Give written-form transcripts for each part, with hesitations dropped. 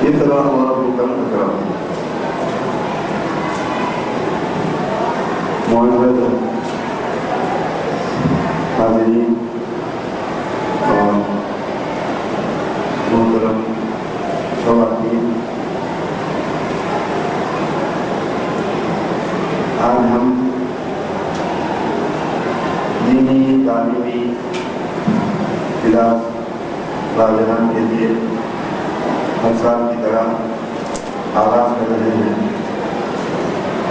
اقرأ وربک الاکرم۔ معزز حاضرین اور محترم خواتین، آج ہم دینی تعلیمی کلاس راجران کے لیے ہر سال کی طرح آغاز کر رہے ہیں،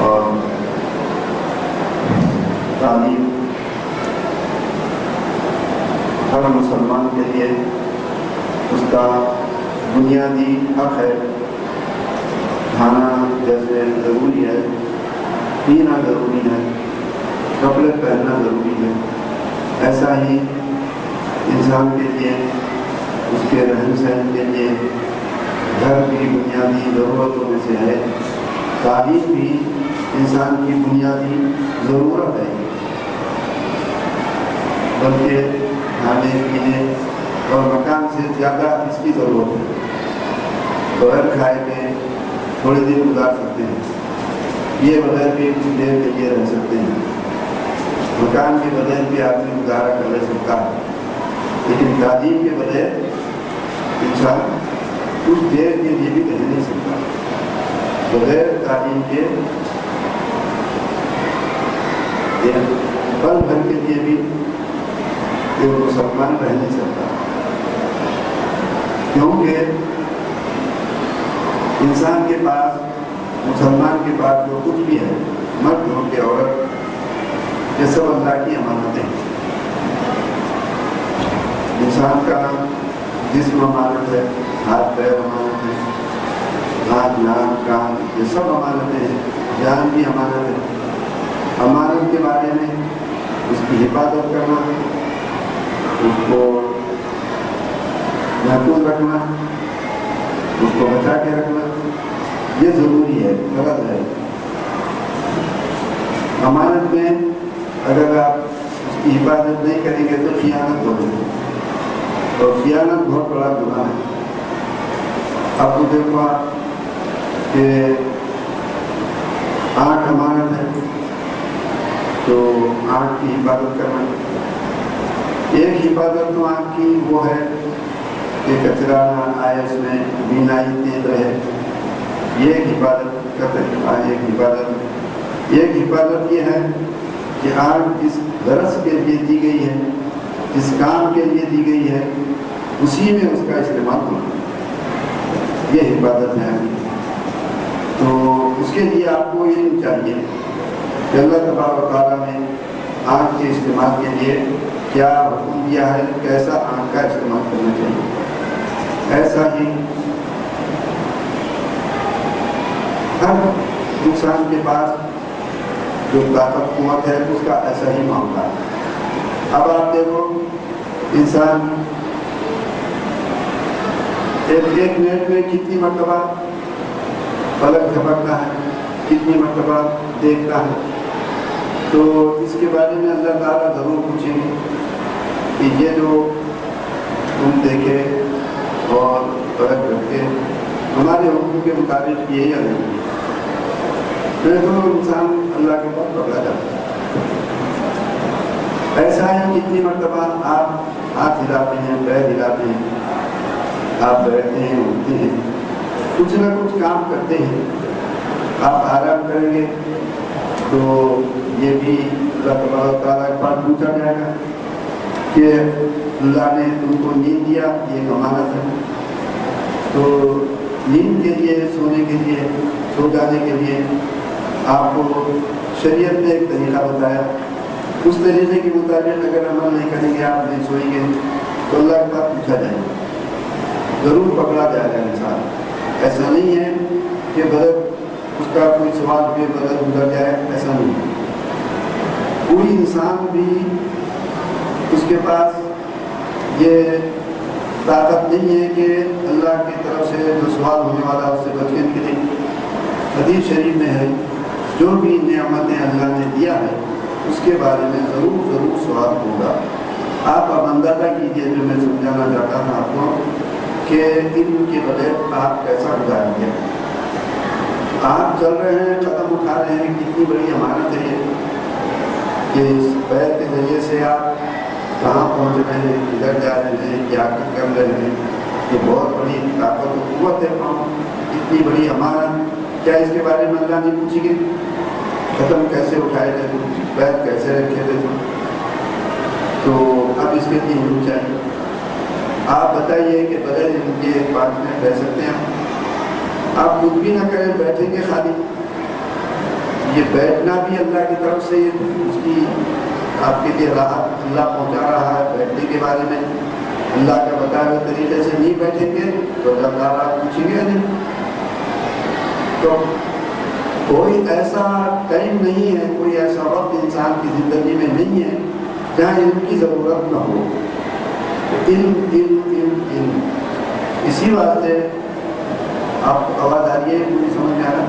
اور تعلیم ہر مسلمان کے لیے اس کا بنیادی حق ہے۔ کھانا جیسے ضروری ہے، پینا ضروری ہے، کپڑے پہننا ضروری ہے، ایسا ہی انسان کے لیے اس کے رہن سہن کے لیے گھر کی بنیادی ضرورتوں میں سے ہے۔ تعلیم بھی انسان کی بنیادی ضرورت ہے، بلکہ کھانے پینے اور مکان سے زیادہ اس کی ضرورت ہے۔ بغیر کھائے کے تھوڑے دن گزار سکتے ہیں، یہ بغیر بھی کچھ دیر کے لیے رہ سکتے ہیں، مکان کے بغیر بھی آدمی گزارا کر رہ سکتا ہے، لیکن تعلیم کے بغیر انسان کچھ دیر کے لیے بھی رہ نہیں سکتا۔ بغیر تعلیم کے پل بھر کے لیے بھی کوئی مسلمان رہ نہیں سکتا، کیونکہ انسان کے پاس، مسلمان کے پاس جو کچھ بھی ہے، مرد ہو کے عورت، یہ سب اللہ کی امانتیں ہیں۔ انسان کا جسم امانت ہے، ہاتھ پیر امانت ہے، ناک ناک کان، یہ سب امانتیں ہیں، جان بھی امانت ہے۔ امانت کے بارے میں اس کی حفاظت کرنا، اس کو محفوظ رکھنا، اس کو بچا کے رکھنا، یہ ضروری ہے، فرض ہے۔ امانت میں اگر آپ اس کی حفاظت نہیں کریں گے تو خیانت ہوگی، اور خیانت بہت بڑا گناہ ہے۔ اب تو دیکھو کہ آنکھ امانت ہے، تو آنکھ کی حفاظت کرنا، ایک حفاظت تو آنکھ کی وہ ہے کہ کچرا نہ آئے اس میں، بینائی تیز رہے، یہ ایک حفاظت کا طریقہ ہے۔ ایک حفاظت یہ ہے کہ آنکھ جس غرض کے لیے دی گئی ہے، جس کام کے لیے دی گئی ہے، اسی میں اس کا استعمال ہونا، یہ حفاظت ہے۔ تو اس کے لیے آپ کو علم چاہیے کہ اللہ تبارک و تعالیٰ نے آنکھ کے استعمال کے لیے کیا حکم دیا ہے، کیسا آنکھ کا استعمال کرنا چاہیے۔ ایسا ہی ہر انسان کے پاس جو طاقت قوت ہے اس کا ایسا ہی معاملہ ہے۔ اب آپ دیکھو، انسان ایک منٹ میں کتنی مرتبہ پلک جھپکتا ہے، کتنی مرتبہ دیکھتا ہے، تو اس کے بارے میں اللہ تعالیٰ ضرور پوچھیں گے کہ یہ جو تم دیکھے اور پلک جھپکے ہمارے حکم کے مطابق یہ یا نہیں؟ پھر تو انسان اللہ کے پاس پکڑا جاتا ہے۔ ایسا ہے کتنی مرتبہ آپ ہاتھ ہلاتے ہیں، پیر ہلاتے ہیں، آپ بیٹھتے ہیں، اٹھتے ہیں، کچھ نہ کچھ کام کرتے ہیں۔ آپ آرام کریں گے تو یہ بھی اللہ تبارک و تعالیٰ کے پاس پوچھا جائے گا کہ اللہ نے تم کو نیند دیا، یہ امانت ہے۔ تو نیند کے لیے، سونے کے لیے، سو جانے کے لیے آپ کو شریعت نے ایک طریقہ بتایا، اس طریقے کے مطابق اگر عمل نہیں کریں گے، آپ نہیں سوئیں گے تو اللہ کے پاس پوچھا جائے گا، ضرور پکڑا جائے گا انسان۔ ایسا نہیں ہے کہ بغیر اس کا کوئی سوال کے بغیر گزر جائے، ایسا نہیں ہے۔ کوئی انسان بھی اس کے پاس یہ طاقت نہیں ہے کہ اللہ کی طرف سے جو سوال ہونے والا اس سے بچنے کے لیے۔ حدیث شریف میں ہے جو بھی نعمتیں اللہ نے دیا ہے اس کے بارے میں ضرور سوال ہوگا۔ آپ اب اندازہ کیجیے جو میں سمجھانا چاہتا تھا آپ کو کہ علم کے بغیر آپ کیسا گزاریں گے. آپ چل رہے ہیں، قدم اٹھا رہے ہیں، کتنی بڑی امانت ہے کہ اس پیر کے ذریعے سے آپ کہاں پہنچ رہے ہیں، کدھر جا رہے ہیں، کیا کر رہے ہیں. یہ بہت بڑی طاقت و قوت ہے. اتنی بڑی امانت، کیا اس کے بارے میں اللہ نہیں پوچھیں گے؟ قدم کیسے اٹھائے تھے تم، پیر کیسے رکھے تھے تم؟ تو اب اس کے لیے علم چاہیے. آپ بتائیے کہ بغیر علم کے ایک بات میں رہ سکتے ہیں؟ آپ کچھ بھی نہ کریں، بیٹھیں گے خالی. یہ بیٹھنا بھی اللہ کی طرف سے اس کی آپ کے لیے راحت اللہ پہنچا رہا ہے. بیٹھنے کے بارے میں اللہ کا بتائے ہوئے طریقے سے نہیں بیٹھیں گے تو اللہ تعالیٰ پوچھیں گے نہیں. تو کوئی ایسا ٹائم نہیں ہے، کوئی ایسا وقت انسان کی زندگی میں نہیں ہے جہاں علم کی ضرورت نہ ہو. علم علم علم علم. اسی واسطے آپ کو آواز آ رہی ہے، پوری سمجھ میں آ رہا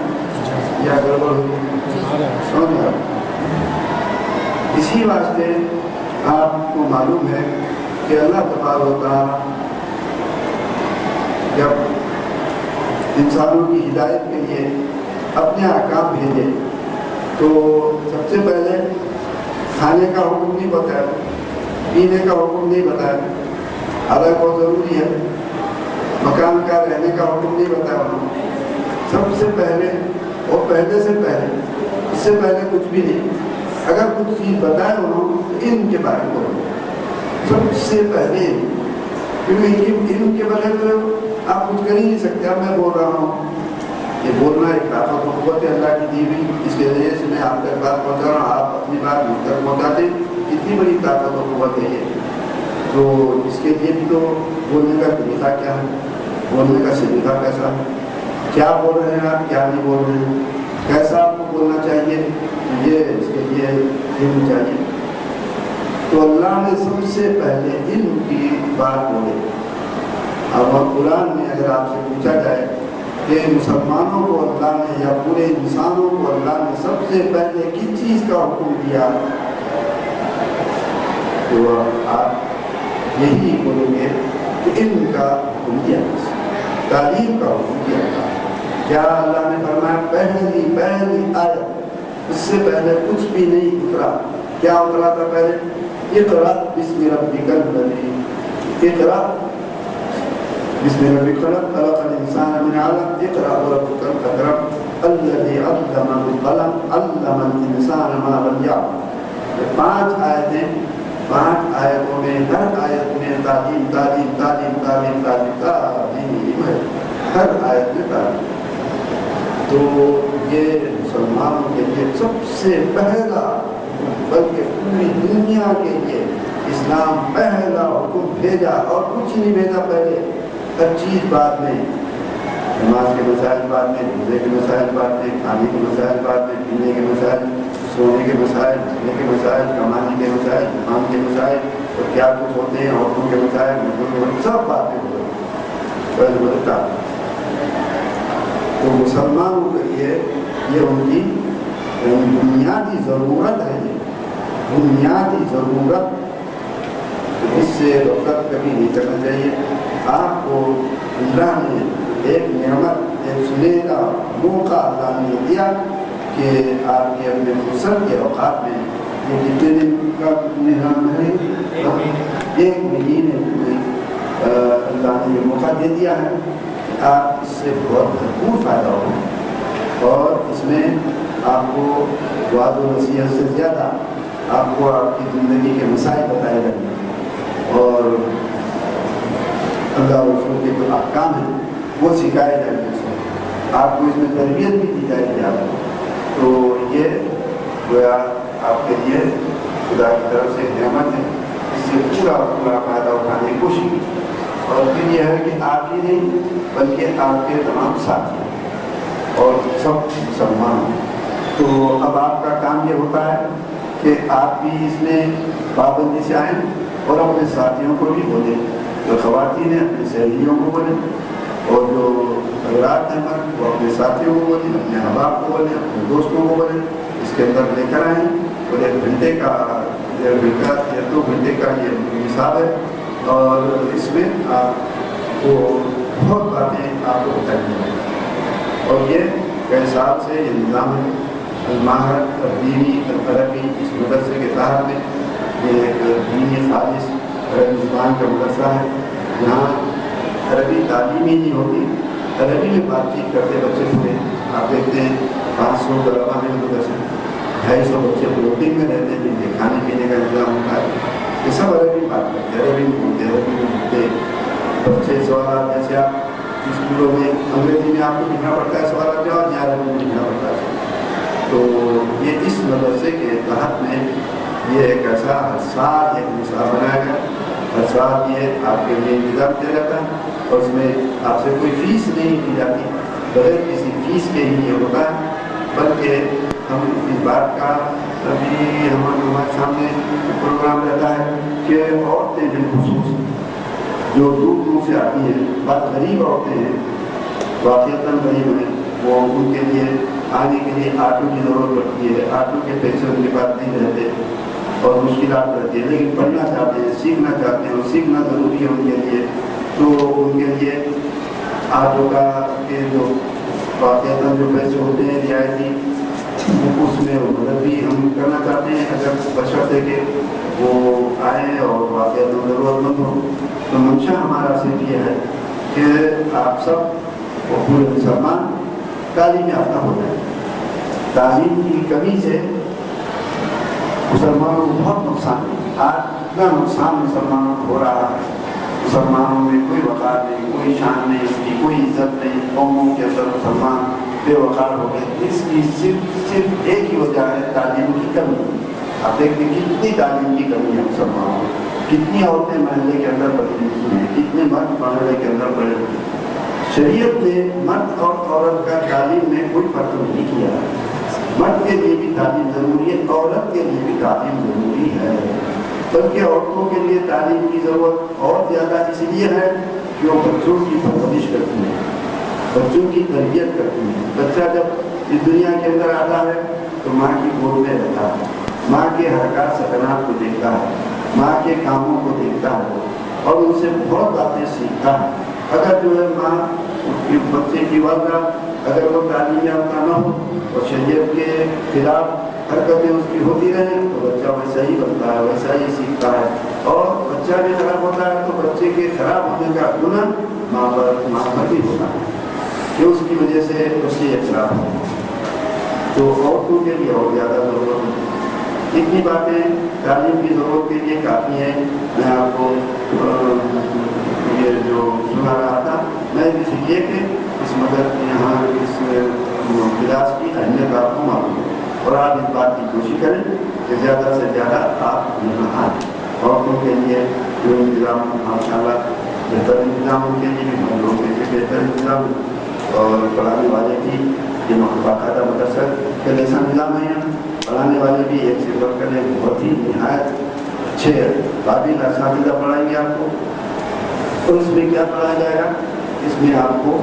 یا گڑبڑ ہوئی؟ سمجھ میں آ رہا. اسی واسطے آپ کو معلوم ہے کہ اللہ تبارک و تعالیٰ جب انسانوں کی ہدایت کے لیے اپنے احکام بھیجے تو سب سے پہلے کھانے کا حکم نہیں بتایا، پینے کا حکم نہیں بتایا. حالانکہ بہت ضروری ہے. مکان کا رہنے کا حکم نہیں بتایا انہوں نے. سب سے پہلے اور پہلے سے پہلے، اس سے پہلے کچھ بھی نہیں. اگر کچھ چیز بتائے انہوں تو علم کے بارے میں بولو سب سے پہلے. کیونکہ علم کے بغیر تو آپ کچھ کر ہی نہیں سکتے. اب میں بول رہا ہوں، یہ بولنا ایک طاقت و قوت ہے اللہ کی دی ہوئی. اس کے ذریعے سے میں آپ تک بات پہنچا رہا ہوں، آپ اپنی بات مجھ تک پہنچاتے. اتنی بڑی طاقت و قوت ہے یہ. تو اس کے لیے بھی تو بولنے کا طریقہ کیا ہے، بولنے کا سلیقہ کیسا ہے، کیا بول رہے ہیں آپ، کیا نہیں بول رہے ہیں، کیسا آپ کو بولنا چاہیے، یہ اس کے لیے علم چاہیے. تو اللہ نے سب سے پہلے علم کی بات بولے. اب قرآن میں اگر آپ سے پوچھا جائے کہ مسلمانوں کو اللہ نے یا پورے انسانوں کو اللہ نے سب سے پہلے کس چیز کا حکم دیا، تو آپ یہی بولیں گے کہ علم کا حکم دیا، تعلیم کا حکم دیا. کیا اللہ نے فرمایا پہلی آیت، اس سے پہلے کچھ بھی نہیں اترا. کیا اترا تھا پہلے؟ اقرأ بسم ربک الذی، اقرأ بسم ربک خلق الانسان من علق، اقرأ وربک الاکرم الذی علم بالقلم علم الانسان ما لم یعلم. 5 آیتیں، 5 آیتوں میں ہر آیت میں تعلیم تعلیم تعلیم تعلیم تعلیم تعلیم ہے. ہر آیت میں تعلیم. تو یہ مسلمانوں کے لیے سب سے پہلا، بلکہ پوری دنیا کے لیے اسلام پہلا حکم بھیجا. اور کچھ نہیں بھیجا پہلے، ہر چیز بعد میں. نماز کے مسائل بعد میں، روزے کے مسائل بعد میں، کھانے کے مسائل بعد میں، پینے کے مسائل، سونے کے مسائل، جینے کے مسائل، کمانے کے مسائل، امام کے مسائل، اور کیا کچھ ہوتے ہیں عورتوں کے مسائل، مردوں کے مسائل، سب باتیں بولتا. تو مسلمانوں کے لیے یہ ان کی بنیادی ضرورت ہے. بنیادی ضرورت، اس سے غفلت کبھی نہیں کرنا چاہیے. آپ کو اللہ نے ایک نعمت، ایک سنہرا موقع اللہ نے دیا کہ آپ کے اپنے فرصت کے اوقات میں یہ کتنے دن کا نظام ہے، 1 مہینے میں اللہ نے یہ موقع دے دیا ہے. آپ اس سے بہت بھرپور فائدہ ہو، اور اس میں آپ کو وعد و نصیحت سے زیادہ آپ کو آپ کی زندگی کے مسائل بتائے جائیں گے، اور اللہ اور رسول کے جو احکام ہیں وہ سکھائے جائیں گے. آپ کو اس میں تربیت بھی دی جائے گی. آپ کو تو یہ گویا آپ کے لیے خدا کی طرف سے نعمت ہے. اس سے پورا فائدہ اٹھانے کی کوشش کی. اور پھر یہ ہے کہ آپ ہی نہیں بلکہ آپ کے تمام ساتھی اور سب مسلمان. تو اب آپ کا کام یہ ہوتا ہے کہ آپ بھی اس میں پابندی سے آئیں اور اپنے ساتھیوں کو بھی بولیں. جو خواتین ہیں اپنی سہیلیوں کو بولیں، اور جو حضرات ہیں وہ اپنے ساتھیوں کو بولیں، اپنے احباب کو بولیں، اپنے دوستوں کو بولیں. اس کے اندر لے کر آئیں. اور 1 گھنٹے کا 1.5 گھنٹے یا 2 گھنٹے کا یہ نصاب ہے. اور اس میں آپ وہ بہت باتیں آپ کو بتائیں گے. اور یہ کئی سال سے یہ نظام ہے المعہد الدینی الترقی اس مدرسے کے تحت میں یہ ایک دینی خالص عربی زبان کا مدرسہ ہے جہاں عربی تعلیم ہی نہیں ہوتی, عربی میں بات چیت کرتے بچے پورے. آپ دیکھتے ہیں 500 طلبا میں مدرسے 250 بچے فلوٹنگ میں رہتے ہیں جن کے کھانے پینے کا انتظام ہوتا ہے. یہ سب عربی بات کرتے ہیں, عربی میں بولتے, عربی میں بولتے. بچے سوالات جیسے آپ اسکولوں میں انگریزی میں آپ کو لکھنا پڑتا ہے سوالات جواب, یا عربی میں لکھنا پڑتا ہے. تو یہ اس مدرسے کے تحت میں یہ ایک ایسا ہر سال ایک نصاب بنایا گیا. ہر سال یہ آپ کے لیے انتظام کیا جاتا ہے اور اس میں آپ سے کوئی فیس نہیں کی جاتی, بغیر کسی فیس کے ہی یہ ہوتا ہے. بلکہ ہم اس بات کا ابھی ہمارے سامنے پروگرام رہتا ہے کہ عورتیں بالخصوص جو دور دور سے آتی ہیں, بہت غریب عورتیں ہیں, واقعتاً غریب ہیں, وہ ان کے لیے آنے کے لیے آٹو کی ضرورت پڑتی ہے. آٹو کے پیسے ان کے پاس نہیں رہتے اور مشکلات رہتی ہے, لیکن پڑھنا چاہتے ہیں, سیکھنا چاہتے ہیں, اور سیکھنا ضروری ہے ان کے لیے. تو ان کے لیے آٹو کا کے جو واقعتاً جو پیسے ہوتے ہیں رعایتی, اس میں مدد بھی ہم کرنا چاہتے ہیں اگر بشرطے کہ وہ آئیں اور واقعتاً ضرورت مند ہو. تو منشا ہمارا صرف یہ ہے کہ آپ سب وہ پورے مسلمان تعلیم یافتہ ہو جائیں. تعلیم کی کمی سے مسلمانوں کو بہت نقصان ہے. آج اتنا نقصان مسلمانوں کو ہو رہا ہے, مسلمانوں میں کوئی وقار نہیں, کوئی شان نہیں, اس کی کوئی عزت نہیں. قوموں کے اندر مسلمان بے وقار ہو گئے. اس کی صرف ایک ہی وجہ ہے تعلیم کی کمی. آپ دیکھتے ہیں کتنی تعلیم کی کمی ہے مسلمانوں میں, کتنی عورتیں محلے کے اندر پڑھی لکھی ہیں, کتنے مرد محلے کے اندر پڑھے ہوئے ہیں. شریعت نے مرد اور عورت کا تعلیم میں کوئی فرق نہیں کیا. مرد کے لیے بھی تعلیم ضروری ہے, عورت کے لیے بھی تعلیم ضروری ہے. بلکہ عورتوں کے لیے تعلیم کی ضرورت اور زیادہ اس لیے ہے کہ وہ بچوں کی پرورش کرتی ہیں, بچوں کی تربیت کرتی ہیں. بچہ جب اس دنیا کے اندر آتا ہے تو ماں کی گود میں رہتا ہے, ماں کے حرکات سکنات کو دیکھتا ہے, ماں کے کاموں کو دیکھتا ہے اور ان سے بہت باتیں سیکھتا ہے. اگر جو ہے ماں بچے کی والدہ اگر وہ تعلیم یافتہ نہ ہو اور شریعت کے خلاف حرکتیں اس کی ہوتی رہیں تو بچہ ویسا ہی بنتا ہے, ویسا ہی سیکھتا ہے. اور بچہ بھی خراب ہوتا ہے تو بچے کے خراب ہونے کا گناہ ماں پر بھی ہوتا ہے کہ اس کی وجہ سے اس سے خراب ہو. تو عورتوں کے لیے اور زیادہ ضرورت ہے. اتنی باتیں تعلیم کی ضرورت کے لیے کافی ہیں. میں آپ کو یہ جو سنا رہا تھا, میں اس لیے کہ اس مدد یہاں اس کلاس کی اہمیت آپ کو معلوم ہے اور آپ اس بات کی کوشش کریں کہ زیادہ سے زیادہ آپ یہاں آئیں. عورتوں کے لیے جو انتظام ماشاء اللہ بہتر انتظام ان کے لیے بھی, ہم لوگوں کے لیے بہتر انتظام, اور پڑھانے والے بھی یہ باقاعدہ مدرسہ کے جیسا نظام ہے. یہاں پڑھانے والے بھی ایک سے بڑھ کر بہت ہی نہایت اچھے قابل اساتذہ پڑھائیں گے آپ کو. اور اس میں کیا پڑھایا جائے گا, اس میں آپ کو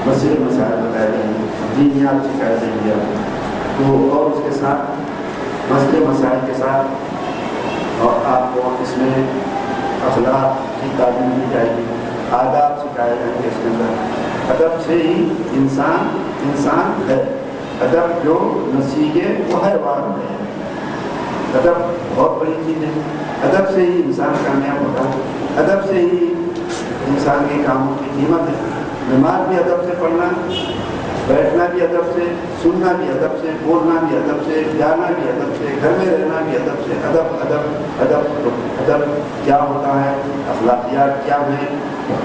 مسئلے مسائل بتائے جائیں گے, دینیات سکھائے جائیں گے آپ کو. اور اس کے ساتھ مسئلے مسائل کے ساتھ اور آپ کو اس میں اخلاق کی تعلیم دی جائے گی, آداب سکھائے جائیں گے. اس کے اندر ادب سے ہی انسان ہے. ادب جو نسیگے وہ حیوان ہے. ادب بہت بڑی چیز ہے. ادب سے ہی انسان کامیاب ہوتا ہے, ادب سے ہی انسان کے کاموں کی قیمت ہے. نماز بھی ادب سے پڑھنا, بیٹھنا بھی ادب سے, سننا بھی ادب سے, بولنا بھی ادب سے, جانا بھی ادب سے, گھر میں رہنا بھی ادب سے. ادب ادب ادب ادب کیا ہوتا ہے, اخلاقیات کیا ہیں,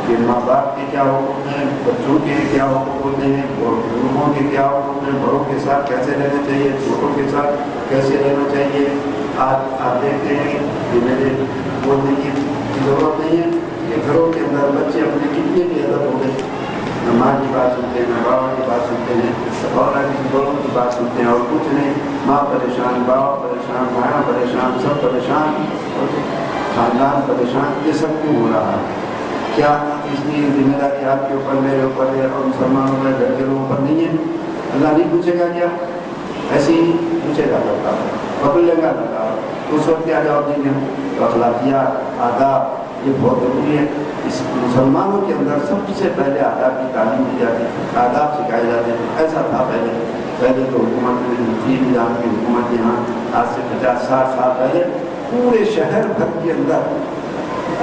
کہ ماں باپ کے کیا حقوق ہیں, بچوں کے کیا حقوق ہوتے ہیں, اور بزرگوں کے کیا حقوق ہیں, بڑوں کے ساتھ کیسے رہنا چاہیے, چھوٹوں کے ساتھ کیسے رہنا چاہیے. آج آپ دیکھتے ہیں کہ میرے بولنے کی ضرورت نہیں ہے کہ گھروں کے اندر بچے اپنے کتنے بھی ادب ہو گئے, نہ ماں کی بات سنتے ہیں, نہ بابا کی بات سنتے ہیں, اور نہ کسی بڑوں کی بات سنتے ہیں, اور کچھ نہیں. ماں پریشان, بابا پریشان, بھائی پریشان, سب پریشان, اور خاندان پریشان. یہ سب کیوں ہو رہا ہے؟ کیا اس کی ذمہ داری آپ کے اوپر, میرے اوپر ہے, اور مسلمانوں میں گھر کے لوگوں پر نہیں ہے؟ اللہ نہیں پوچھے گا کیا؟ ایسے ہی پوچھے گا لگتا ہے, پکڑ لے گا لگتا ہے. اس وقت کیا جواب دیں گے؟ تو اخلاقیات, آداب یہ بہت ضروری ہے. اس مسلمانوں کے اندر سب سے پہلے آداب کی تعلیم دی جاتی ہے، آداب سکھائے جاتے ہیں. ایسا تھا پہلے تو حکومت میں تھی نظام کی حکومت یہاں آج سے 50-60 سال پہلے پورے شہر بھر کے اندر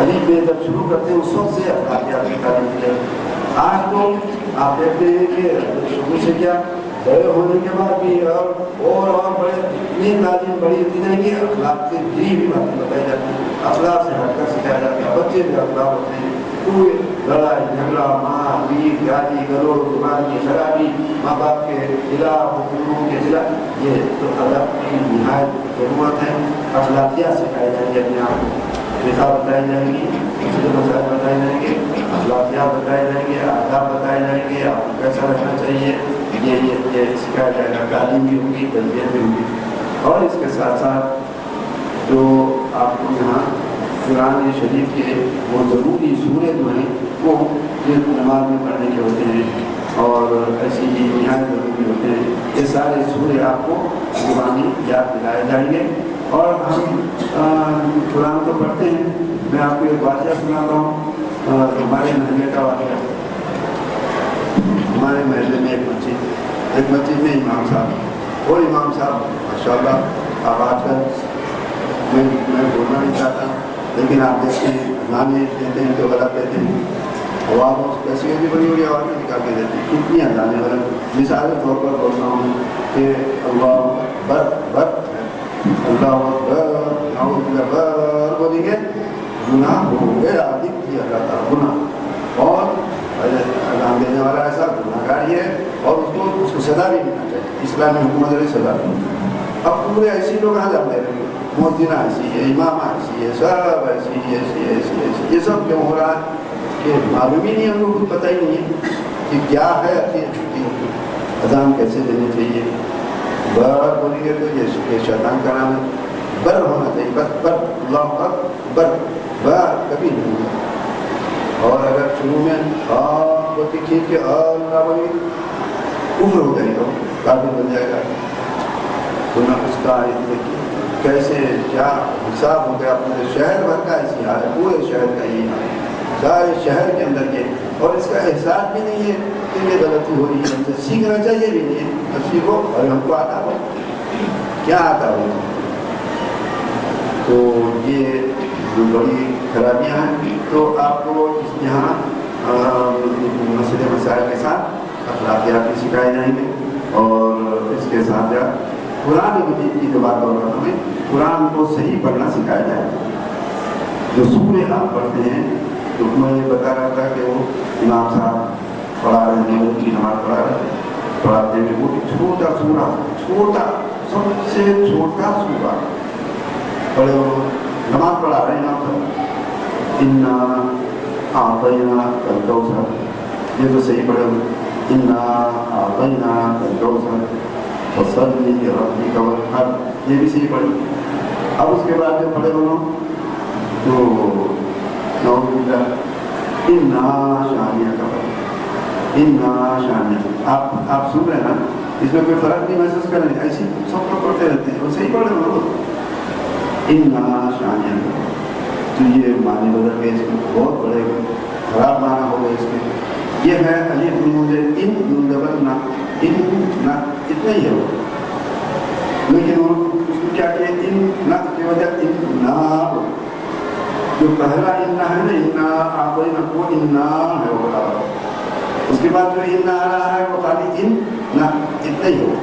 علی پہ جب شروع کرتے ہیں اس وقت سے اخلاقیات کی تعلیم دی جاتی ہے. آج تو آپ دیکھتے ہیں کہ شروع سے کیا بڑے ہونے کے بعد بھی اور بڑے اتنی تعلیم بڑی ہوتی جائیں گی، اخلاق سے بھی باتیں بتائی جاتی ہیں، اخلاق سے ہٹ کر سکھایا جاتا ہے. بچے بھی اخلاق ہوتے ہیں، پورے لڑائی جھگڑا ماں بیوی گالی گلوچ زبان کی خرابی ماں باپ کے خلاف حکومتوں کے خلاف، یہ تو ادب کی نہایت ضرورت ہے. اخلاقیات سکھائی جائیں گی، اپنے آپ کو فقہ بتائی جائیں گی، مسائل بتائے جائیں گے، اخلاقیات بتائے جائیں گے، آداب بتائے جائیں گے، آپ کو کیسا رہنا چاہیے یہ سکھایا جائے گا. تعلیم بھی ہوگی، تربیت بھی ہوگی. اور اس کے ساتھ ساتھ جو آپ کو یہاں قرآن شریف کے وہ ضروری سورے جو ہیں وہ نماز میں پڑھنے کے ہوتے ہیں اور ایسی ہی نہایت ضروری ہوتے ہیں. یہ سارے سورے آپ کو زبانی یاد دلائے جائیں گے. اور ہم قرآن تو پڑھتے ہیں. میں آپ کو ایک واقعہ سناتا ہوں، ہمارے محلے کا واقعہ. ہمارے محلے میں ایک مسجد میں امام صاحب، اور امام صاحب ماشاءاللہ اب آج کل میں بولنا نہیں چاہتا، لیکن آپ دیکھتے ہیں گانے دیتے ہیں تو غلط دیتے ہیں، آواز کیسی بھی بڑی بڑی آواز میں نکال کے دیتے ہیں. کتنی اذانیں غلط. مثال کے طور پر بول رہا ہوں کہ اللہ اکبر اللہ اکبر بولیں گے گناہ ہو گیا، دکھ دیا جاتا گناہ. اور اذان دینے والا ایسا گناہ گار ہے اور اس کو سزا بھی ملنا چاہیے. اسلامی حکومت نے سزا دی. اب پورے ایسی لوگ کہاں جاتے رہیں گے، مؤذنہ ایسی ہے، امامہ ایسی ہے، سب ایسی. یہ سب کیوں ہو رہا ہے کہ معلوم ہی نہیں، ہم کو کچھ پتہ ہی نہیں ہے کہ کیا ہے اچھی اذان کیسے دینی چاہیے. بر بولیں گے تو یہ شیطان کا نام ہے. بر ہونا چاہیے، بس بر اللہ اکبر، بر کبھی نہیں ہوگا. اور اگر شروع میں بولتی کھینچ کے اللہ بولیں گے کفر ہو جائے گا، کافر بن جائے گا. تو نہ اس کا کیسے کیا حساب ہو گیا. پورے شہر بھر کا ایسی حال ہے، پورے شہر کا یہی حال ہے، سارے شہر کے اندر یہ. اور اس کا احساس بھی نہیں ہے کہ یہ غلطی ہو رہی ہے، ہم سے سیکھنا چاہیے بھی نہیں ہے. اب سیکھو اور ہم کو آتا ہو کیا آتا ہو. تو یہ جو بڑی خرابیاں ہیں. تو آپ کو یہاں مسئلے مسائل کے ساتھ اخلاقیات بھی سکھائے جائیں گے. اور اس کے ساتھ قرآن مجید کی جو بات ہو رہا ہمیں قرآن کو صحیح پڑھنا سکھایا جائے. جو سورے آپ پڑھتے ہیں تو میں یہ بتا رہا تھا کہ وہ امام صاحب پڑھا رہے ہیں، ان کی نماز پڑھاتے ہیں، وہ چھوٹا سورہ، چھوٹا سب سے چھوٹا سورہ پڑھے، وہ نماز پڑھا رہے ہیں امام صاحب. انا اعطینا الکوثر، یہ تو صحیح پڑھے ہوئے. انا اعطینا الکوثر فصلی لربک وانحر، یہ بھی صحیح پڑھے. اب اس کے بعد جو پڑھے انہوں تو نعوذ باللہ انا شانئک انا شانئک. آپ سن رہے ہیں نا، اس میں کوئی فرق نہیں محسوس کر رہے، ایسی سب کو پڑھتے رہتے ہیں، وہ صحیح پڑھ رہے ہیں. انا شانئک تو یہ معنی بدل گئے، اس میں بہت بڑے خراب معنی ہو گئے اس میں. یہ ہے الف مجھے ان ڈبل نہ ان اتنا ہی ہے وہ، لیکن اس کو کیا کہ ان نہ کی وجہ ان نہ، جو پہلا انا ہے نا انا آبئی نہ وہ انا ہے وہ برابر. اس کے بعد جو انا آ رہا ہے وہ خالی ان نہ اتنا ہی ہو.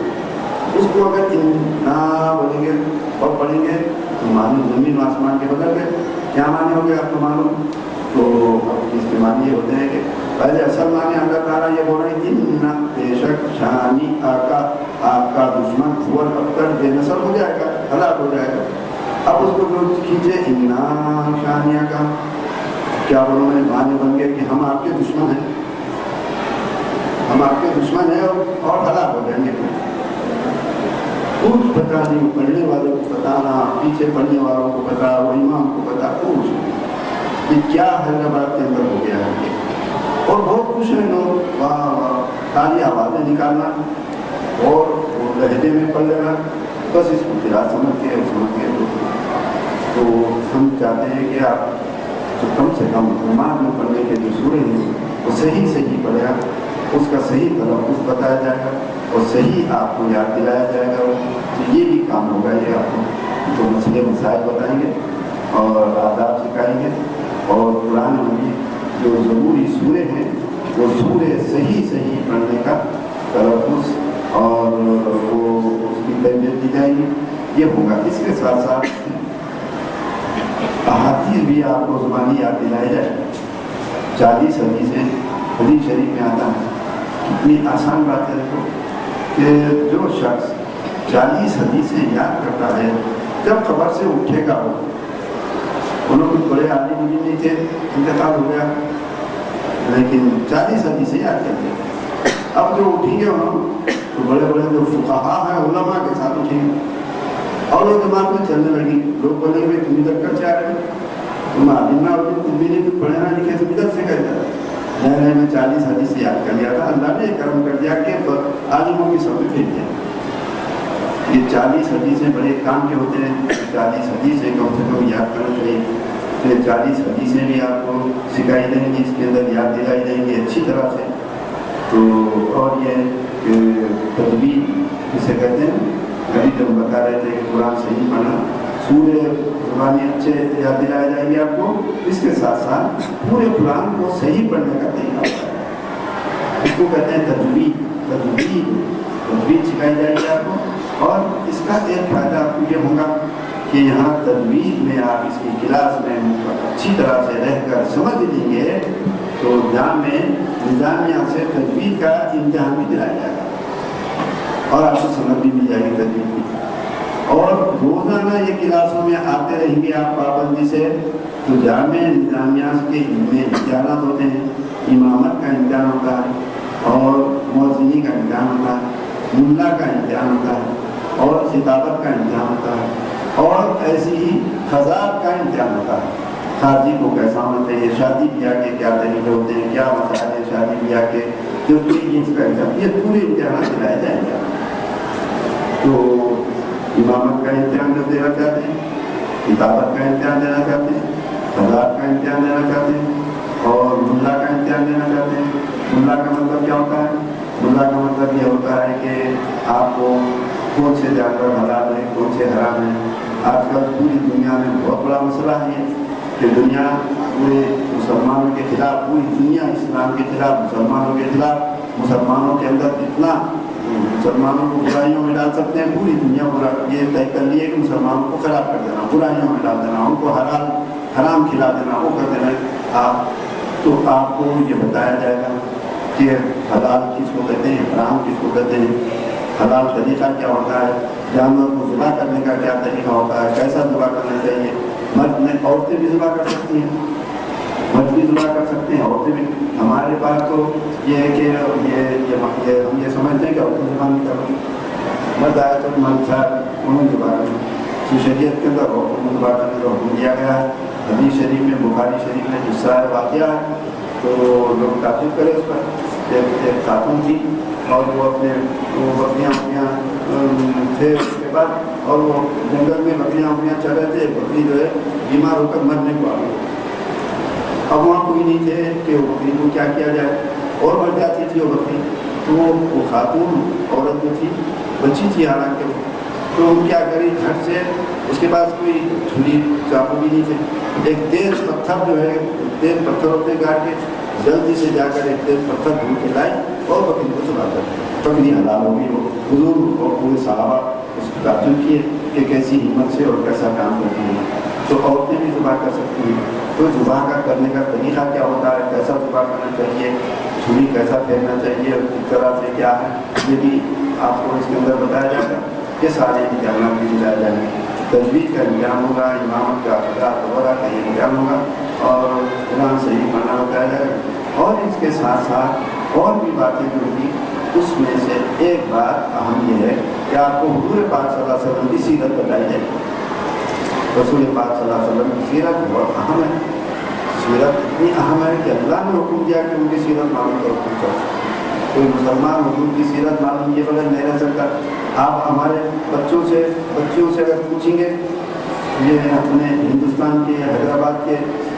اس کو اگر ان نہ بولیں گے اور پڑھیں گے تو معلوم زمین و آسمان کے بدل گئے. کیا معنی ہو گیا آپ کو معلوم؟ تو اس کے معنی یہ ہوتے ہیں کہ پہلے اصل معنی اللہ تعالیٰ یہ بول رہے ہیں ان بے شک شانی آقا آپ کا دشمن ہوا ابتر بے نسل ہو جائے گا، ہلاک ہو جائے گا. اب اس کو جو کھینچے انا شانیہ کا کیا انہوں نے معنی بن گئے کہ ہم آپ کے دشمن ہیں، ہم آپ کے دشمن ہیں اور ہلاک ہو جائیں گے. کچھ پتا نہیں، پڑھنے والوں کو بتانا، پیچھے پڑھنے والوں کو بتا، وہ امام کو بتا، کچھ کہ کیا حیدرآباد کے اندر ہو گیا ہے. اور بہت خوش ہیں لوگ، واہ واہ، تالی آوازیں نکالنا اور وہ لہجے میں پڑھ لینا، بس اس کو قرأت سمجھ کے. تو ہم چاہتے ہیں کہ آپ تو کم سے کم نماز میں پڑھنے کے جو سورے ہیں وہ صحیح پڑھے گا، اس کا صحیح تلفظ بتایا جائے گا اور صحیح آپ کو یاد دلایا جائے گا، تو یہ بھی کام ہوگا۔ یہ آپ کو جو مسئلے مسائل بتائیں گے اور آداب سکھائیں گے، اور قرآن مجید جو ضروری سورے ہیں وہ سورے صحیح پڑھنے کا تلفظ اور وہ اس کی تربیت دی جائے گی، یہ ہوگا۔ اس کے ساتھ ساتھ احادیث بھی آپ کو زبانی یاد دلائی جائے۔ 40 حدیثیں حدیث شریف میں آتا ہے، کتنی آسان بات ہے دیکھو کہ جو شخص 40 حدیثیں یاد کرتا ہے جب خبر سے اٹھے گا، انہوں نے بڑے عالم بھی نہیں تھے، انتقال ہو گیا، لیکن 40 حدیثیں یاد کرتے ہیں۔ اب جو اٹھیں گے انہوں تو بڑے جو فقہا ہیں علماء کے ساتھ اٹھیں گے، اور وہ دماغ میں چلنے لگی، لوگ بولیں گے تم ادھر کر چاہ رہے تم عالم نہ ہوتے، تم بھی نہیں کچھ پڑھے نہ لکھے، تم ادھر سے کر جاتا۔ میں 40 حدیث یاد کر لیا تھا، اللہ نے کرم کر دیا کہ عالموں کی سب میں بھیج دیا۔ یہ 40 حدیثیں بڑے کام کے ہوتے ہیں، 40 حدیثیں کم سے کم یاد کرنا چاہیے۔ پھر 40 حدیثیں بھی آپ کو سکھائی دیں گی، اس کے اندر یاد دلائی دیں گی اچھی طرح سے۔ تو اور یہ تدبیر اسے کہتے ہیں، ابھی جب بتا رہے تھے کہ قرآن صحیح پڑھنا، سورے زبانی اچھے یاد دلائے جائیں گے آپ کو، اس کے ساتھ ساتھ پورے قرآن کو صحیح پڑھنے کا طریقہ ہوتا ہے، اس کو کہتے ہیں تجوید سکھائی جائے گی آپ کو۔ اور اس کا ایک فائدہ آپ کو یہ ہوگا کہ یہاں تجوید میں آپ اس کی کلاس میں اچھی طرح سے رہ کر سمجھ لیں گے تو نظامیہ سے تجوید کا امتحان بھی دلایا جائے گا اور آپ کو سمجھ بھی مل جائے گی تجوید کی۔ اور روزانہ یہ کلاسوں میں آتے رہیں گے آپ پابندی سے، تو جامع نظامیہ کے امتحانات ہوتے ہیں، امامت کا امتحان ہوتا ہے اور مؤذنی کا امتحان ہوتا ہے، ملا کا امتحان ہوتا ہے اور خطابت کا امتحان ہوتا ہے، اور ایسی ہی خزاب کا امتحان ہوتا ہے۔ خارجی کو کیسا ہونا چاہیے، شادی بیاہ کے کیا طریقے ہوتے ہیں، کیا مسائل ہیں شادی بیاہ کے، جو اس کا امتحان، یہ پورے امتحانات دلائے جائیں گے۔ تو امامت کا امتحان جو دینا چاہتے ہیں، کتابت کا امتحان دینا چاہتے ہیں، خزاب کا امتحان دینا چاہتے ہیں اور ملا کا امتحان دینا چاہتے ہیں۔ ملا کا مطلب کیا ہوتا ہے؟ ملا کا مطلب یہ ہوتا ہے کہ آپ کو کون سے جانور حلال ہیں، کون سے حرام ہیں۔ آج کل پوری دنیا میں بہت بڑا مسئلہ ہے کہ دنیا میں مسلمانوں کے خلاف، پوری دنیا اسلام کے خلاف، مسلمانوں کے خلاف، مسلمانوں کے اندر اتنا مسلمانوں کو برائیوں میں ڈال سکتے ہیں، پوری دنیا یہ طے کر لی ہے کہ مسلمانوں کو خراب کر دینا، برائیوں میں ڈال دینا، ان کو حرام کھلا دینا، وہ کر دینا۔ تو آپ کو یہ بتایا جائے گا کہ حلال کس کو کہتے ہیں، حرام کس کو کہتے ہیں، حلال طریقہ کیا ہوتا ہے، جانور کو ذبح کرنے کا کیا طریقہ ہوتا ہے، کیسا ذبح کرنا چاہیے۔ مرد میں عورتیں بھی ذبح کر سکتی ہیں، مرد بھی ذبح کر سکتے ہیں، عورتیں بھی۔ ہمارے پاس تو یہ ہے کہ ہم یہ سمجھتے ہیں کہ عورتیں ذبح نہیں کرتی، مرد آیا تو مرد صاحب انہوں ذبح کریں۔ تو شریعت کے اندر عورتوں کو ذبح کرنے کا حکم دیا گیا ہے۔ حدیث شریف میں، بخاری شریف میں جس سارے واقعہ ہے تو لوگ تعجب کرے اس پر۔ ایک خاتون تھی اور وہ اپنے بکریاں تھے، اس کے بعد اور وہ جنگل میں بکریاں چل رہے تھے، بکری جو ہے بیمار ہو کر مرنے کو آ گئی۔ اب وہاں کوئی نہیں تھے کہ وہ بکری کو کیا کیا جائے، اور مر جاتی تھی وہ بکری۔ تو وہ خاتون عورت جو تھی، بچی تھی حالانکہ، تو وہ کیا کری، جھٹ سے، اس کے پاس کوئی چھری چاقو بھی نہیں تھے، ایک تیز پتھر جو ہے، تیز پتھر ہوتے گاٹ کے، جلدی سے جا کر ایک تیز پتھر ڈھونڈ کے لائی اور بکری کو چلا کر بکری حلال ہو گئی۔ وہ حضور اور پورے صحابہ اس کی تعجب کیے کہ کیسی ہمت سے اور کیسا کام کرتی ہیں۔ تو عورتیں بھی ذبح کر سکتی ہیں۔ تو ذبح کرنے کا طریقہ کیا ہوتا ہے، کیسا ذبح کرنا چاہیے، چھری کیسا پھیرنا چاہیے، اور کس طرح سے کیا ہے، یہ بھی آپ کو اس کے اندر بتایا جائے گا۔ یہ سارے امتحانات بھی دلائے جائیں گے۔ تجوید کا امتحان ہوگا، امامت کا خطاب وغیرہ کا یہ امتحان ہوگا، اور قرآن صحیح پڑھنا بتایا جائے گا۔ اور اس کے ساتھ ساتھ اور بھی باتیں جو ہوگی، اس میں سے ایک بات اہم یہ ہے کہ آپ کو حضور پاک صلی اللہ علیہ وسلم کی سیرت بتائی جائے گی۔ رسول پاک صلی اللہ علیہ وسلم کی سیرت بہت اہم ہے۔ سیرت اتنی اہم ہے کہ اللہ نے حکم دیا کہ ان کی سیرت معلوم کرو۔ کوئی مسلمان حضور کی سیرت معلوم کیے بغیر نہیں رہ سکتا۔ آپ ہمارے بچیوں سے اگر پوچھیں گے، یہ اپنے ہندوستان کے حیدرآباد کے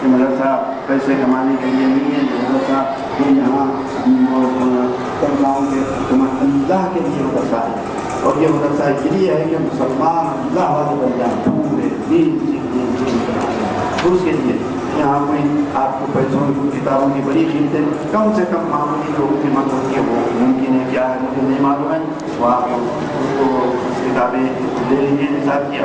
کہ مدرسہ پیسے کمانے کے لیے نہیں ہے، مدرسہ کوئی یہاں گاؤں کے اللہ کے لیے مدرسہ ہے، اور یہ مدرسہ اس لیے ہے کہ مسلمان اللہ والے بن جائیں، پورے دین تو اس کے لیے یہاں کوئی آپ کو پیسوں کی کتابوں کی بڑی قیمتیں کم سے کم معمولی جو قیمت ہوتی ہے وہ ممکن ہے، کیا ہے مجھے نہیں معلوم ہے، وہ آپ اس کو کتابیں لے لیجیے نصاب کیا،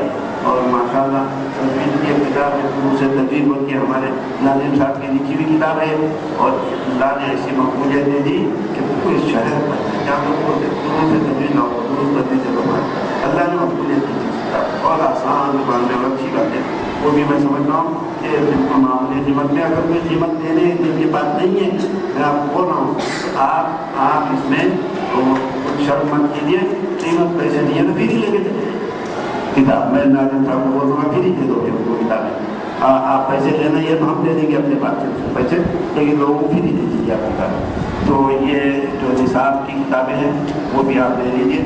اور ماشاء اللہ تجوید کی ایک کتاب ہے، دوسرے تجوید بول کے ہمارے ناظم صاحب کی لکھی ہوئی کتاب ہے، اور اللہ نے ایسی مقبولیت دے دی کہ پورے شہر پر کیا لوگ سے تجوید نہ ہو درست بدلی سے اللہ نے مقبولیت کی کتاب، اور آسان زبان میں اور اچھی بات ہے، وہ بھی میں سمجھتا ہوں کہ بالکل معاملے قیمت میں اگر کوئی قیمت دینے کی بات نہیں ہے، میں آپ کو بول رہا ہوں آپ اس میں کچھ شرم مت کیجیے، قیمت پیسے نہیں ہے تو پھر ہی لے کے چلے کتاب، میں ناظم صاحب کو بول دوں گا پھر ہی دے دو گے وہ کتابیں، آپ پیسے لینا یہ تو ہم دے دیں گے اپنے پاس سے پیسے، لیکن لوگوں کو پھر ہی دے دیجیے آپ کتابیں، تو یہ جو نصاب کی کتابیں ہیں وہ بھی آپ لے لیجیے،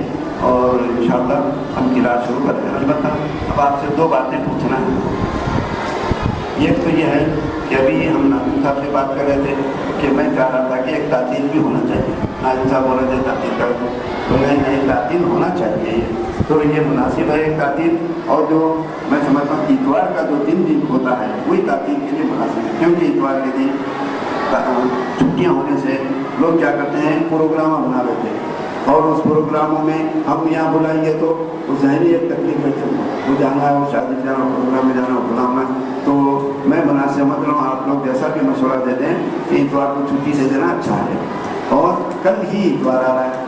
اور انشاءاللہ ہم کلاس شروع کرتے ہیں۔ البتہ اب آپ سے دو باتیں پوچھنا ہے، ایک تو یہ ہے کہ ابھی ہم ناظم صاحب سے بات کر رہے تھے کہ میں چاہ رہا تھا کہ ایک تعطیل بھی ہونا چاہیے، ناظم صاحب بول رہے تھے تعطیل کر دو، تو نہیں تعطیل ہونا چاہیے، تو یہ مناسب ہے ایک تعطیل، اور جو میں سمجھتا ہوں اتوار کا جو دن ہوتا ہے وہی تعطیل کے لیے مناسب ہے، کیونکہ اتوار کے دن چھٹیاں ہونے سے لوگ کیا کرتے ہیں پروگرام بنا لیتے ہیں، اور اس پروگراموں میں ہم یہاں بلائیں گے تو وہ ذہنی ایک تکلیف ہے، وہ جانا ہے، وہ شادی میں جانا، پروگرام میں جانا، بلانا، تو میں مناسب سمجھ رہا ہوں آپ لوگ جیسا بھی مشورہ دیتے ہیں کہ اتوار کو چھٹی دے دینا اچھا ہے، اور کل ہی اتوار آ رہا ہے،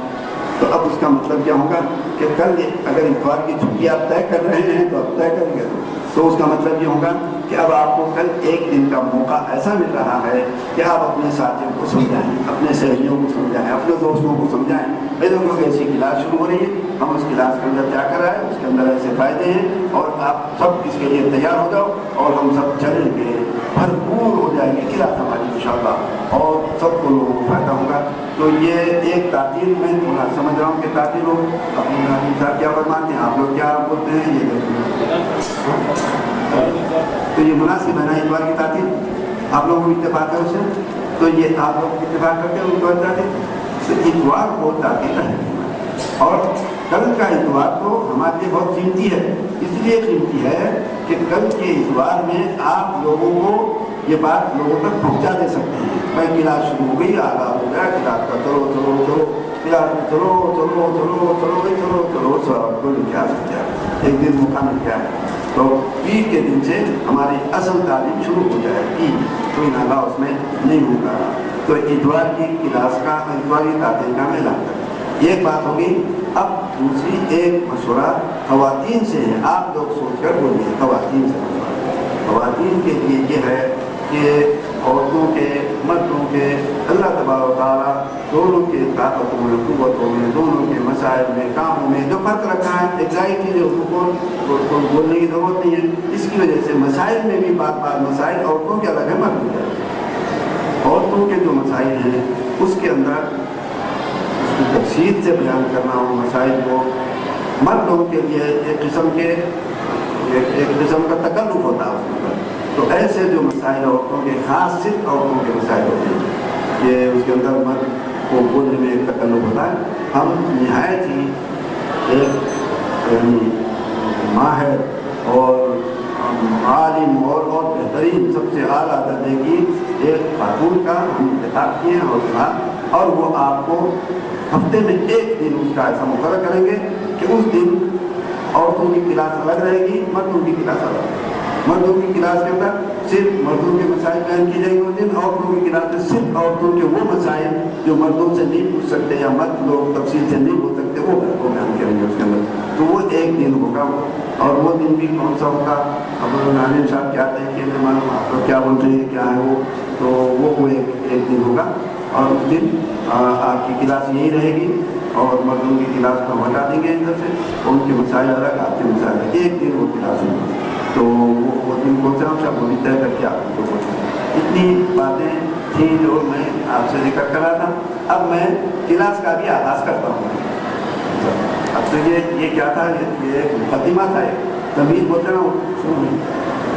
تو اب اس کا مطلب کیا ہوگا کہ کل اگر اتوار کی چھٹی آپ طے کر رہے ہیں تو اب طے کریں گے، تو اس کا مطلب یہ ہوگا کہ اب آپ کو کل ایک دن کا موقع ایسا مل رہا ہے کہ آپ اپنے ساتھیوں کو سمجھائیں، اپنے سہیلیوں کو سمجھائیں، اپنے دوستوں کو سمجھائیں، کیونکہ ایسی کلاس شروع ہو رہی ہے، ہم اس کلاس کے اندر کیا کر رہے ہیں، اس کے اندر ایسے فائدے ہیں، اور آپ سب اس کے لیے تیار ہو جاؤ، اور ہم سب چلیں گے، بھرپور ہو جائے گی کلاس ہماری انشاءاللہ، اور سب کو لوگوں کو فائدہ ہوگا، تو یہ ایک تعطیل میں سمجھ رہا ہوں کہ تعطیل ہو، اپنے ناظم صاحب کیا فرماتے ہیں، آپ لوگ کیا بولتے ہیں، تو یہ مناسب ہے نا اتوار کی تعطیل، آپ لوگوں کو اتفاق ہے اس سے، تو یہ آپ لوگ اتفاق کرتے ہیں اتوار تعطیل، تو اتوار کو تعطیل ہے، اور کل کا اتوار تو ہمارے لیے بہت قیمتی ہے، اس لیے قیمتی ہے کہ کل کے اتوار میں آپ لوگوں کو یہ بات لوگوں تک پہنچا دے سکتے ہیں، میں کلاس شروع ہو گئی، آغاز ہو گیا کلاس کا، چلو چلو چلو کلاس میں چلو چلو چلو چلو چلو چلو سب کو لکھ آ سکتے ہیں، ایک دن موقع مل گیا ہے، تو عید کے دن سے ہماری اصل تعلیم شروع ہو جائے گی، کوئی ناغہ اس میں نہیں ہوگا، تو اتوار کی کلاس کا اتوار کی تعطیل کا اعلان کریں، ایک بات ہوگی۔ اب دوسری ایک مشورہ خواتین سے ہے، آپ لوگ سوچ کر بولیے، خواتین سے مشورہ، خواتین کے لیے یہ ہے کہ عورتوں کے مردوں کے اللہ تبارک و تعالیٰ دونوں کے طاقتوں میں قوتوں میں دونوں کے مسائل میں کاموں میں جو فرق رکھا ہے، ایگزائٹی جو کو بولنے کی ضرورت نہیں ہے، اس کی وجہ سے مسائل میں بھی بات مسائل عورتوں کے الگ ہے مردوں کے الگ، عورتوں کے جو مسائل ہیں اس کے اندر اس کی تفصیل سے بیان کرنا ہو مسائل کو، مردوں کے لیے ایک قسم کا تکلف ہوتا ہے اس کے اندر، تو ایسے جو مسائل عورتوں کے خاص صرف عورتوں کے مسائل ہوتے ہیں کہ اس کے اندر مرد کو بولنے میں ایک تکلف ہوتا ہے، ہم نہایت ہی ایک ماہر اور عالم اور بہترین سب سے اعلیٰ درجے کی ایک خاتون کا ہم انتخاب کیے ہیں، اور وہ آپ کو ہفتے میں ایک دن اس کا ایسا مقرر کریں گے کہ اس دن عورتوں کی کلاس الگ رہے گی، مردوں کی کلاس الگ، مردوں کی کلاس کے اندر صرف مردوں کے مسائل بیان کی جائیں گے اس دن، عورتوں کی کلاس میں صرف عورتوں کے وہ مسائل جو مردوں سے نہیں پوچھ سکتے یا مرد لوگ تفصیل سے نہیں بول سکتے وہ بیان کریں گے اس کے اندر، تو وہ ایک دن ہوگا، اور وہ دن بھی کون سا ہوگا، اب ناظم صاحب کہتے ہیں کہ میں معلوم آپ لوگ کیا بولتے ہیں کیا ہے وہ، تو وہ ایک دن ہوگا، اور اس دن آپ کی کلاس یہی رہے گی، اور مردوں کی کلاس کو ہٹا دیں گے ادھر سے، ان کے مسائل الگ آپ کے مسائل الگ، ایک دن وہ کلاس ہوگی، تو وہ دن کون سا سب وہ بھی طے کر کے آپ کو بولتے، اتنی باتیں تھیں جو میں آپ سے ذکر کر رہا تھا۔ اب میں کلاس کا بھی آغاز کرتا ہوں، اب تو یہ کیا تھا، یہ ایک مقدمہ تھا، ایک تمیز بولتے نا،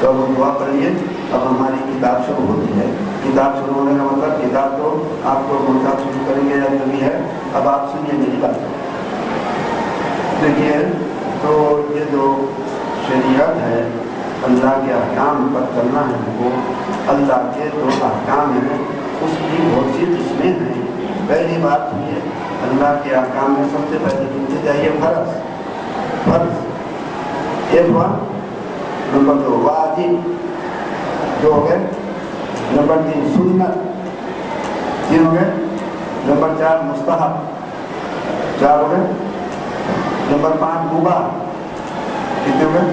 تو اب دعا پڑھیے. اب ہماری کتاب شروع ہوتی ہے. کتاب شروع ہونے کا مطلب کتاب تو آپ کو منتخب شروع کریں گے یا جو بھی ہے. اب آپ سنیے میری بات. دیکھیے تو یہ جو شریعت ہے اللہ کے احکام پر چلنا ہے وہ اللہ کے جو احکام ہیں اس کی بہت سی قسمیں ہیں. پہلی بات یہ اللہ کے احکام میں سب سے پہلے سنتے چاہیے فرض. فرض ایک ہوا. نمبر 2 واجب جو ہو گئے. نمبر 3 سنت 3 ہو گئے. نمبر 4 مستحب 4 ہو گئے. نمبر 5 مباح کتنے ہو گئے؟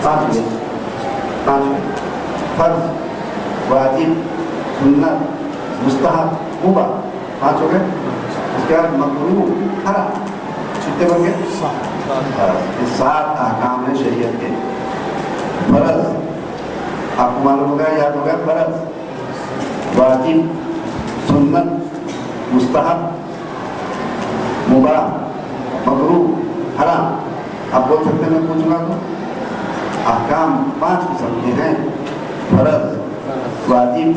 5 ہو گئے. 5 فرض واجب سنت مستحب مباح 5 ہو گئے. اس کے بعد مکروہ حرام کتنے بن گئے؟ 7 احکام ہیں شریعت کے. فرض آپ کو معلوم ہوگا یاد ہوگا. فرض واجب سنت مستحب مباح مکروہ حرام. آپ بول سکتے ہیں میں پوچھوں گا تو احکام 5 قسم کے ہیں. فرض واجب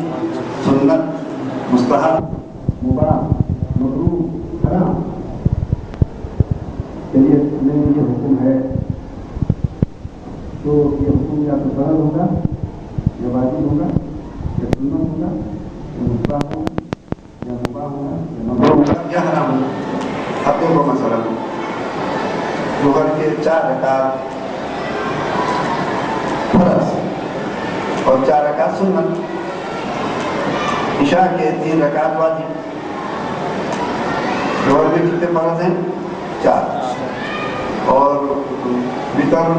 سنت مستحب مباح مکروہ حرام. چلیے میں یہ حکم ہے تو یہ حکم یا تو فرض ہوگا یا واجب ہوگا یا سنت ہوگا یا مستحب ہوگا یا مباح ہوگا یا مکروہ ہوگا یا حرام ہوگا. اب دیکھو مسئلہ ظہر کے 4 رکعت فرض اور 4 رکعت سنت. عشاء کے 3 رکعت واجب. ظہر میں کتنے فرض ہیں؟ 4. اور وتر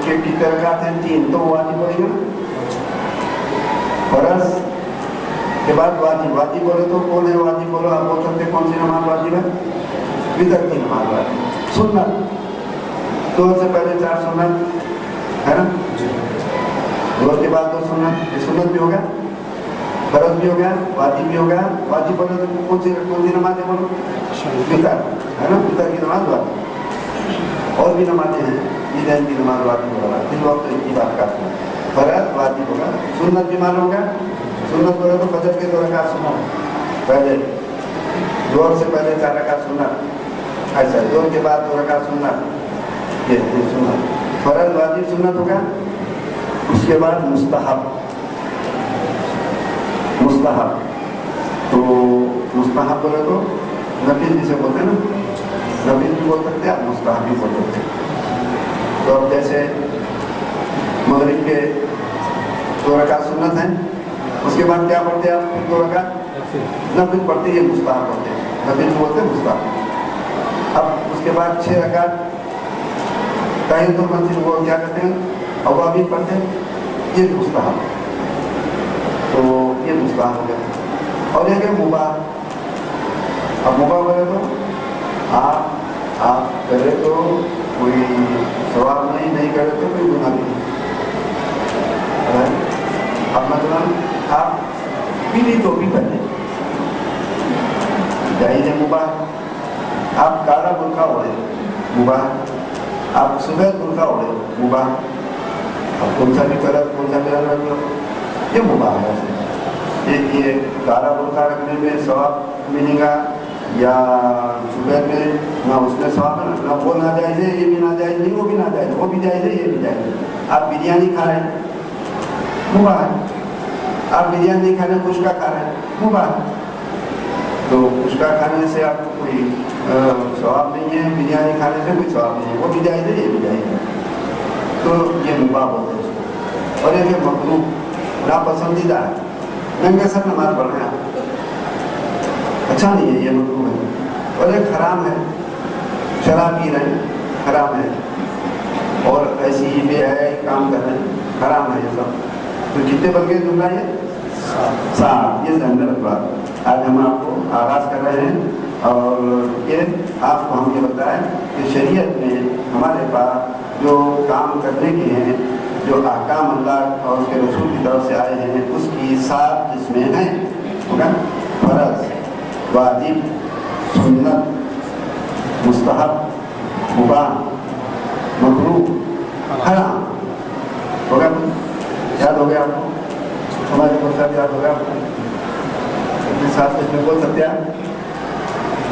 کے کتنے رکعت ہیں؟ 3. تو واجب پڑے گا. فرض کے بعد واجب. واجب بولے تو کون ہے واجب؟ بولو آپ بول سکتے کون سی نماز واجب ہے؟ وتر کی نماز واجب. سنت ظہر سے پہلے 4 سنت ہے نا. ظہر کے بعد 2 سنت. یہ سنت بھی ہو گیا فرض بھی ہو گیا واجب بھی ہو گیا. واجب بولے تو کون سی نماز ہے؟ بولو وتر ہے نا. وتر کی نماز واجب. اور بھی نمازیں ہیں. عیدین کی نماز واجب ہوگا. اس وقت کی بات کرتے ہیں. فرض واجب ہوگا. سنت بھی معلوم ہوگا. سنت بولے تو فجر کے 2 رکعت سنت پہلے. ظہر سے پہلے 4 رکعت سنت. ایسا ظہر کے بعد 2 رکعت سنت. یہ سنت فرض واجب سنت ہوگا. اس کے بعد مستحب. مستحب تو مستحب بولے تو نفل جسے بولتے ہیں نا. نفل بھی بول سکتے ہیں آپ مستحب بھی بول سکتے ہیں. تو اب جیسے مغرب کے 2 رکعت سنت ہیں. اس کے بعد کیا پڑھتے ہیں آپ؟ 2 رکعت نفل پڑھتے ہیں. یہ مستحب پڑھتے ہیں. نفل بولتے ہیں مستحب. اب اس کے بعد 6 رکعت تحیۃ المسجد وہ کیا کرتے ہیں؟ اوابین پڑھتے ہیں. یہ مستحب. تو یہ مستحب ہو گیا. اور یہ کہ مباح. اب مباح بولے تو آپ کرے تو کوئی ثواب نہیں کرے تو کوئی گناہ نہیں. اب مطلب آپ پیلی ٹوپی پہنے جائز ہے مباح. آپ کالا برقع اوڑھے مباح. آپ سفید برقع اوڑھے مباح. اب کون سا بھی کلر رکھ لو یہ مباح ہے. یہ کالا برقع رکھنے میں ثواب ملے گا یا سفید میں نہ اس میں ثواب ہے نہ وہ ناجائز ہے. یہ بھی ناجائز نہیں وہ بھی ناجائز ہے. وہ بھی جائز ہے یہ بھی جائز ہے. آپ بریانی کھا رہے ہیں مباح ہے. آپ بریانی نہیں کھا رہے ہیں خشکا کھا رہے ہیں مباح ہے. تو خشکا کھانے سے آپ کو کوئی ثواب نہیں ہے. بریانی کھانے سے کوئی ثواب نہیں ہے. وہ بھی جائز ہے یہ بھی جائز ہے. تو یہ مباح ہوتا ہے اس کو. اور یہ مکروہ ناپسندیدہ ہے. ننگے سر نماز پڑھ رہے ہیں اچھا نہیں ہے. یہ مکروہ ہے. اور ایک حرام ہے. شراب پی رہے ہیں حرام ہے. اور ایسی ہی بے حیائی کام کر رہے ہیں حرام ہے. یہ سب تو کتنے بن گئے جملہ؟ یہ 7. یہ ذہن میں رکھوا. آج ہم آپ کو آغاز کر رہے ہیں اور یہ آپ کو ہم یہ بتائیں کہ شریعت میں ہمارے پاس جو کام کرنے کے ہیں جو احکام اللہ اور اس کے رسول کی طرف سے آئے ہیں اس کی 7 قسمیں ہیں. فرض واجب سنت مستحب مباح مکروہ حرام.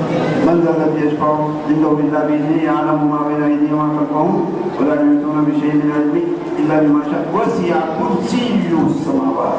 من ذا الذي يشفع عنده إلا بإذنه يعلم ما بين أيديهم وما خلفهم ولا يحيطون بشيء من علمه إلا بما شاء وسع كرسيه السماوات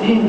3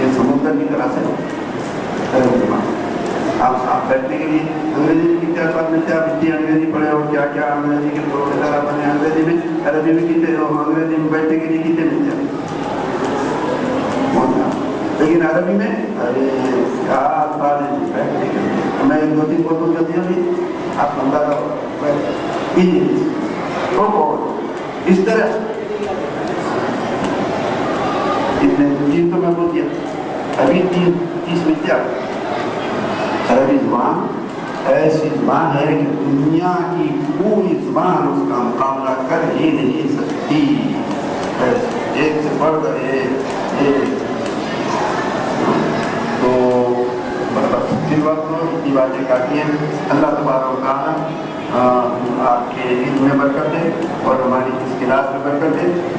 یہ سمندر کی طرح سے آپ بیٹھنے کے لیے انگریزی کی کیا بات میں آپ اتنی انگریزی پڑھے ہو کیا کیا انگریزی کے پروفیسر آپ نے انگریزی میں عربی میں کتنے ہو انگریزی میں بیٹھنے کے لیے کتنے مل جائے لیکن عربی میں ارے کیا الفاظ ہیں بیٹھنے کے لیے میں ایک دو تین فوٹو کر دیا بھی آپ اندازہ اس طرح اتنے تین تو میں بول دیا ابھی 30 میں کیا عربی زبان ایسی زبان ہے کہ دنیا کی کوئی زبان اس کا مقابلہ کر ہی نہیں سکتی ایک سے بڑھ کر ایک تو دل وقت اتنی باتیں کافی ہیں اللہ تبارک و تعالیٰ آپ کے علم میں برکت دے اور ہماری اس کلاس میں برکت دے